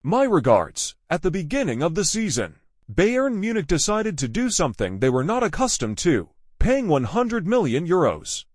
My regards. At the beginning of the season, Bayern Munich decided to do something they were not accustomed to, paying €100 million.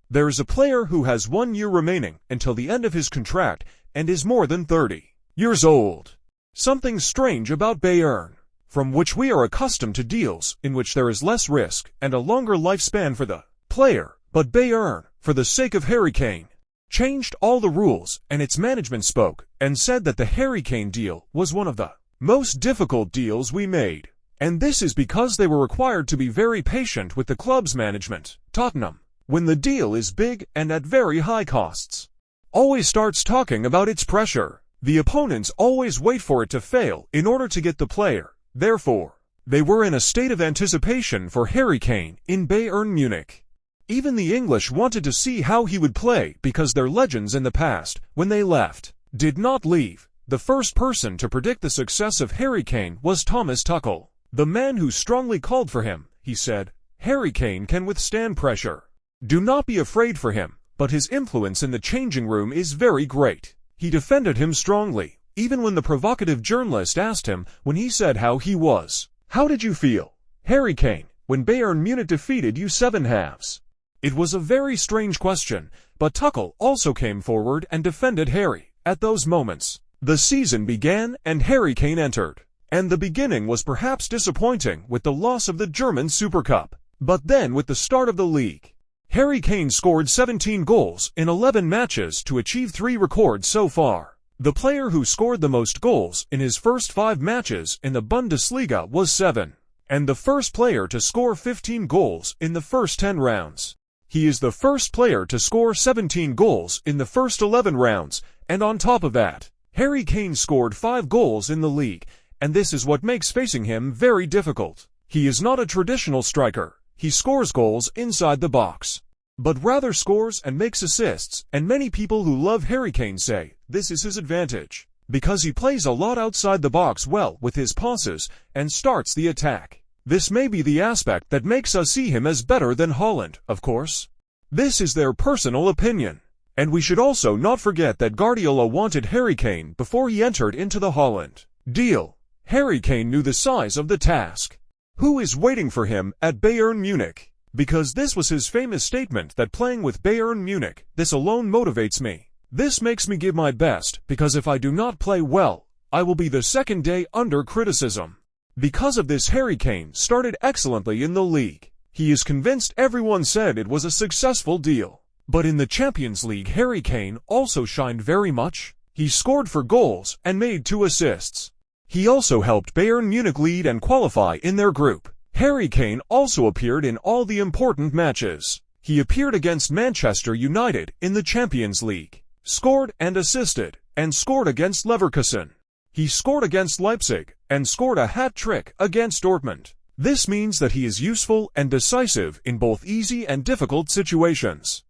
There is a player who has 1 year remaining until the end of his contract and is more than 30 years old. Something strange about Bayern, from which we are accustomed to deals in which there is less risk and a longer lifespan for the player, but Bayern, for the sake of Harry Kane, changed all the rules, and its management spoke and said that the Harry Kane deal was one of the most difficult deals we made. And this is because they were required to be very patient with the club's management. Tottenham, when the deal is big and at very high costs, always starts talking about its pressure. The opponents always wait for it to fail in order to get the player. Therefore, they were in a state of anticipation for Harry Kane in Bayern Munich. Even the English wanted to see how he would play because their legends in the past, when they left, did not leave. The first person to predict the success of Harry Kane was Thomas Tuchel, the man who strongly called for him. He said, "Harry Kane can withstand pressure. Do not be afraid for him, but his influence in the changing room is very great." He defended him strongly, even when the provocative journalist asked him when he said how he was. "How did you feel, Harry Kane, when Bayern Munich defeated you 7-halves?" It was a very strange question, but Tuchel also came forward and defended Harry. At those moments, the season began and Harry Kane entered. And the beginning was perhaps disappointing with the loss of the German Super Cup. But then with the start of the league, Harry Kane scored 17 goals in 11 matches to achieve 3 records so far. The player who scored the most goals in his first 5 matches in the Bundesliga was 7. And the first player to score 15 goals in the first 10 rounds. He is the first player to score 17 goals in the first 11 rounds, and on top of that, Harry Kane scored 5 goals in the league, and this is what makes facing him very difficult. He is not a traditional striker. He scores goals inside the box, but rather scores and makes assists, and many people who love Harry Kane say this is his advantage, because he plays a lot outside the box well with his passes and starts the attack. This may be the aspect that makes us see him as better than Haaland, of course. This is their personal opinion. And we should also not forget that Guardiola wanted Harry Kane before he entered into the Haaland deal. Harry Kane knew the size of the task. Who is waiting for him at Bayern Munich? Because this was his famous statement that playing with Bayern Munich, this alone motivates me. This makes me give my best, because if I do not play well, I will be the second day under criticism. Because of this, Harry Kane started excellently in the league. He is convinced everyone said it was a successful deal. But in the Champions League, Harry Kane also shined very much. He scored 4 goals and made 2 assists. He also helped Bayern Munich lead and qualify in their group. Harry Kane also appeared in all the important matches. He appeared against Manchester United in the Champions League, scored and assisted, and scored against Leverkusen. He scored against Leipzig, and scored a hat-trick against Dortmund. This means that he is useful and decisive in both easy and difficult situations.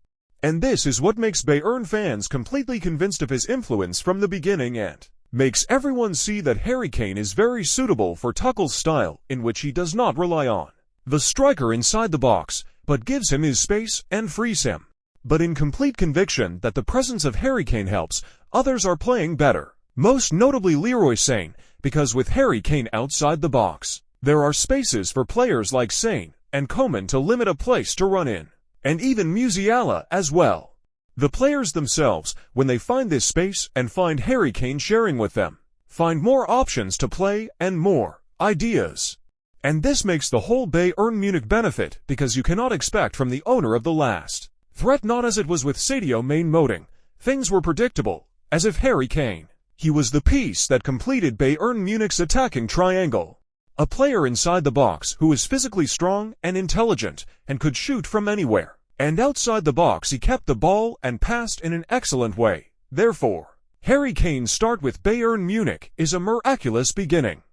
And this is what makes Bayern fans completely convinced of his influence from the beginning and makes everyone see that Harry Kane is very suitable for Tuchel's style, in which he does not rely on the striker inside the box, but gives him his space and frees him. But in complete conviction that the presence of Harry Kane helps, others are playing better. Most notably Leroy Sane, because with Harry Kane outside the box, there are spaces for players like Sane and Coman to limit a place to run in, and even Musiala as well. The players themselves, when they find this space and find Harry Kane sharing with them, find more options to play and more ideas. And this makes the whole Bayern Munich benefit, because you cannot expect from the owner of the last threat, not as it was with Sadio Mane. Things were predictable, as if Harry Kane, he was the piece that completed Bayern Munich's attacking triangle. A player inside the box who is physically strong and intelligent and could shoot from anywhere. And outside the box he kept the ball and passed in an excellent way. Therefore, Harry Kane's start with Bayern Munich is a miraculous beginning.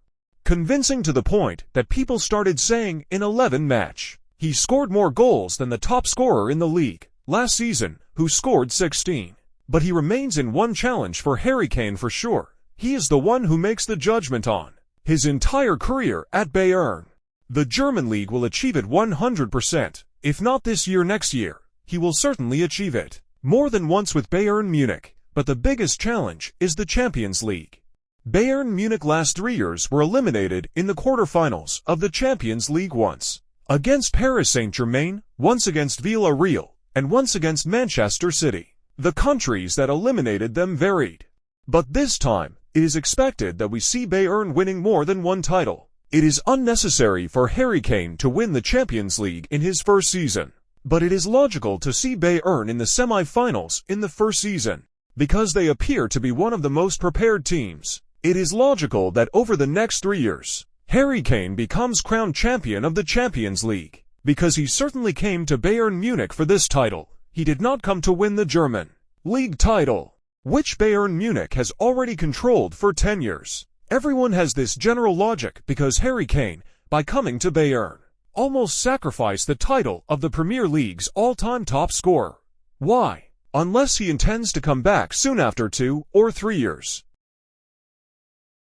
Convincing to the point that people started saying in 11 match, he scored more goals than the top scorer in the league last season, who scored 16. But he remains in one challenge for Harry Kane for sure. He is the one who makes the judgment on his entire career at Bayern. The German league will achieve it 100%. If not this year, next year, he will certainly achieve it more than once with Bayern Munich. But the biggest challenge is the Champions League. Bayern Munich last 3 years were eliminated in the quarterfinals of the Champions League once against Paris Saint-Germain, once against Villarreal, and once against Manchester City. The countries that eliminated them varied. But this time, it is expected that we see Bayern winning more than one title. It is unnecessary for Harry Kane to win the Champions League in his first season. But it is logical to see Bayern in the semi-finals in the first season, because they appear to be one of the most prepared teams. It is logical that over the next 3 years, Harry Kane becomes crowned champion of the Champions League, because he certainly came to Bayern Munich for this title. He did not come to win the German league title, which Bayern Munich has already controlled for 10 years. Everyone has this general logic because Harry Kane, by coming to Bayern, almost sacrificed the title of the Premier League's all-time top scorer. Why? Unless he intends to come back soon after 2 or 3 years.